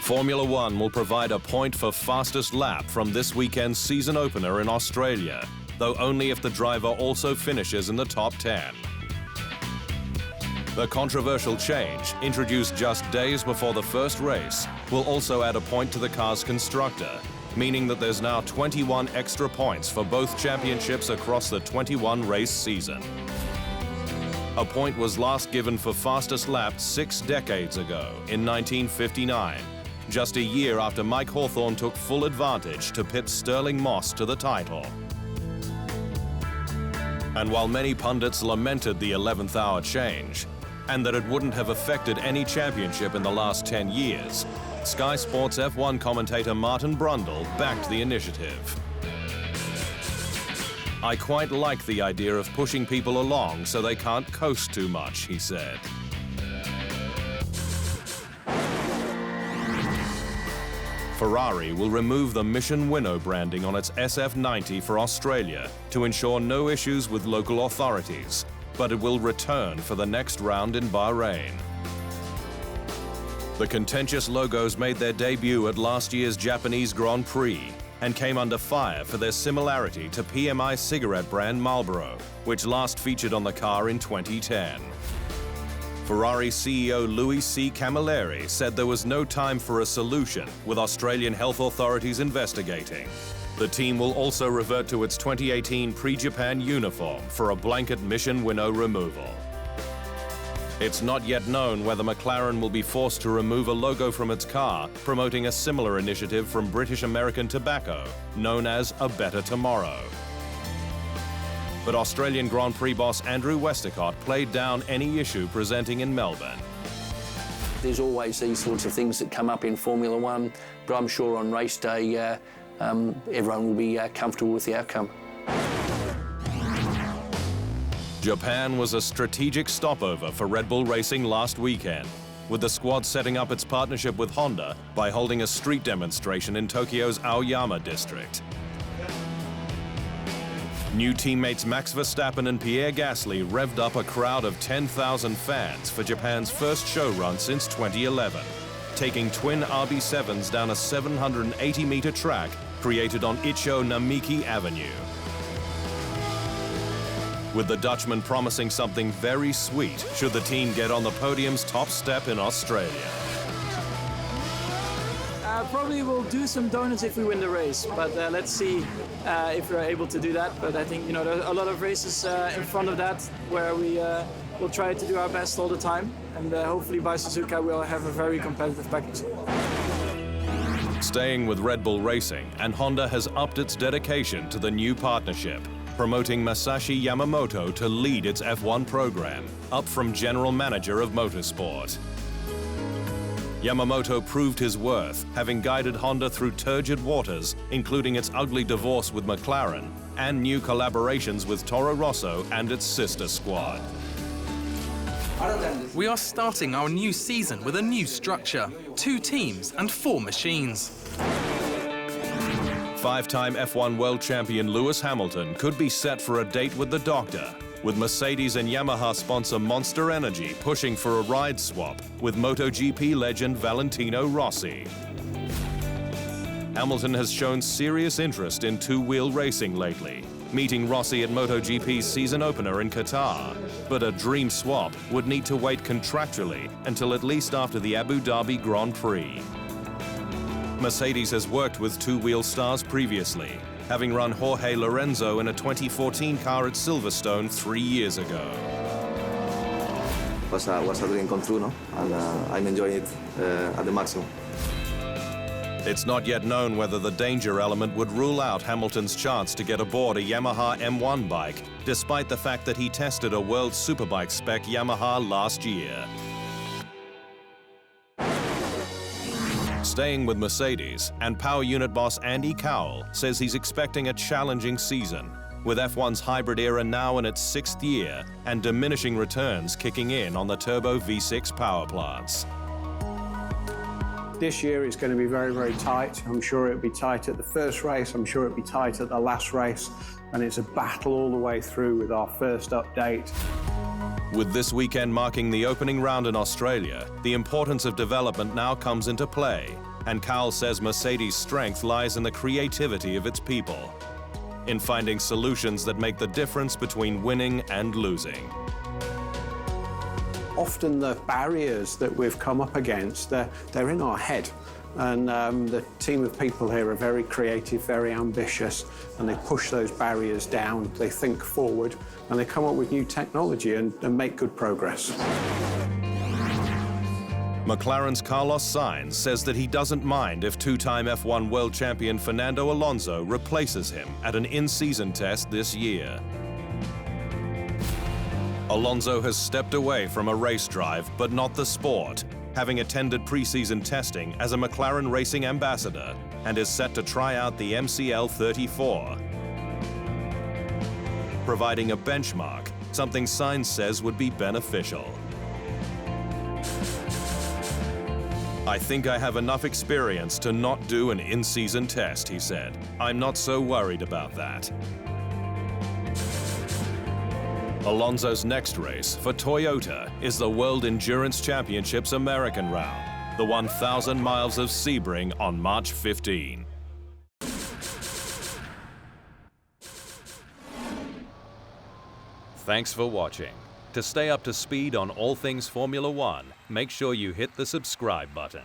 Formula One will provide a point for fastest lap from this weekend's season opener in Australia, though only if the driver also finishes in the top 10. The controversial change, introduced just days before the first race, will also add a point to the car's constructor, meaning that there's now 21 extra points for both championships across the 21-race season. A point was last given for fastest lap 6 decades ago, in 1959, just a year after Mike Hawthorn took full advantage to pit Sterling Moss to the title. And while many pundits lamented the 11th hour change, and that it wouldn't have affected any championship in the last 10 years, Sky Sports F1 commentator Martin Brundle backed the initiative. "I quite like the idea of pushing people along so they can't coast too much," he said. Ferrari will remove the Mission Winnow branding on its SF90 for Australia to ensure no issues with local authorities, but it will return for the next round in Bahrain. The contentious logos made their debut at last year's Japanese Grand Prix and came under fire for their similarity to PMI cigarette brand Marlboro, which last featured on the car in 2010. Ferrari CEO Louis C. Camilleri said there was no time for a solution, with Australian health authorities investigating. The team will also revert to its 2018 pre-Japan uniform for a blanket Mission Winnow removal. It's not yet known whether McLaren will be forced to remove a logo from its car, promoting a similar initiative from British American Tobacco, known as A Better Tomorrow. But Australian Grand Prix boss Andrew Westacott played down any issue presenting in Melbourne. There's always these sorts of things that come up in Formula One, but I'm sure on race day everyone will be comfortable with the outcome. Japan was a strategic stopover for Red Bull Racing last weekend, with the squad setting up its partnership with Honda by holding a street demonstration in Tokyo's Aoyama district. New teammates Max Verstappen and Pierre Gasly revved up a crowd of 10,000 fans for Japan's first show run since 2011, taking twin RB7s down a 780-meter track created on Icho Namiki Avenue. With the Dutchman promising something very sweet should the team get on the podium's top step in Australia. Probably we'll do some donuts if we win the race, but let's see if we're able to do that. But I think, there are a lot of races in front of that where we will try to do our best all the time, and hopefully by Suzuka we'll have a very competitive package. Staying with Red Bull Racing, and Honda has upped its dedication to the new partnership, promoting Masashi Yamamoto to lead its F1 program, up from General Manager of Motorsport. Yamamoto proved his worth, having guided Honda through turgid waters, including its ugly divorce with McLaren, and new collaborations with Toro Rosso and its sister squad. We are starting our new season with a new structure, 2 teams and 4 machines. 5-time F1 world champion Lewis Hamilton could be set for a date with the doctor, with Mercedes and Yamaha sponsor Monster Energy pushing for a ride swap with MotoGP legend Valentino Rossi. Hamilton has shown serious interest in two-wheel racing lately, meeting Rossi at MotoGP's season opener in Qatar. But a dream swap would need to wait contractually until at least after the Abu Dhabi Grand Prix. Mercedes has worked with two-wheel stars previously, having run Jorge Lorenzo in a 2014 car at Silverstone 3 years ago. Was a dream come true, no? And I'm enjoying it at the maximum. It's not yet known whether the danger element would rule out Hamilton's chance to get aboard a Yamaha M1 bike, despite the fact that he tested a World Superbike spec Yamaha last year. Staying with Mercedes, and power unit boss Andy Cowell says he's expecting a challenging season, with F1's hybrid era now in its 6th year and diminishing returns kicking in on the turbo V6 power plants. This year it's going to be very, very tight. I'm sure it'll be tight at the first race, I'm sure it'll be tight at the last race, and it's a battle all the way through with our first update. With this weekend marking the opening round in Australia, the importance of development now comes into play, And Carl says Mercedes' strength lies in the creativity of its people, in finding solutions that make the difference between winning and losing. Often the barriers that we've come up against, they're in our head. And the team of people here are very creative, very ambitious, and they push those barriers down, they think forward, and they come up with new technology and make good progress. McLaren's Carlos Sainz says that he doesn't mind if two-time F1 world champion Fernando Alonso replaces him at an in-season test this year. Alonso has stepped away from a race drive, but not the sport, having attended pre-season testing as a McLaren racing ambassador, and is set to try out the MCL 34. Providing a benchmark, something Sainz says would be beneficial. I think I have enough experience to not do an in-season test, he said. I'm not so worried about that. Alonso's next race for Toyota is the World Endurance Championships American Round, the 1,000 miles of Sebring on March 15. Thanks for watching. To stay up to speed on all things Formula One, make sure you hit the subscribe button.